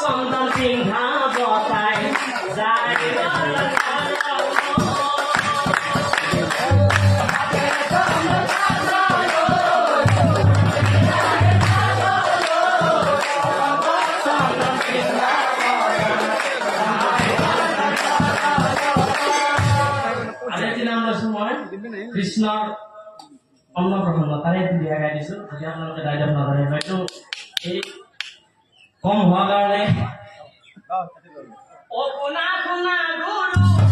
সন্তান সিংহা বতাই যায় কৃষ্ণর অন্নপ্রসন্ন তারাই দিয়ে গাই দিছো যদি আপনাদের ডাইলগ না ধরে একটু এই কম হওয়ার কারণে ও কোনা কোনা গুরু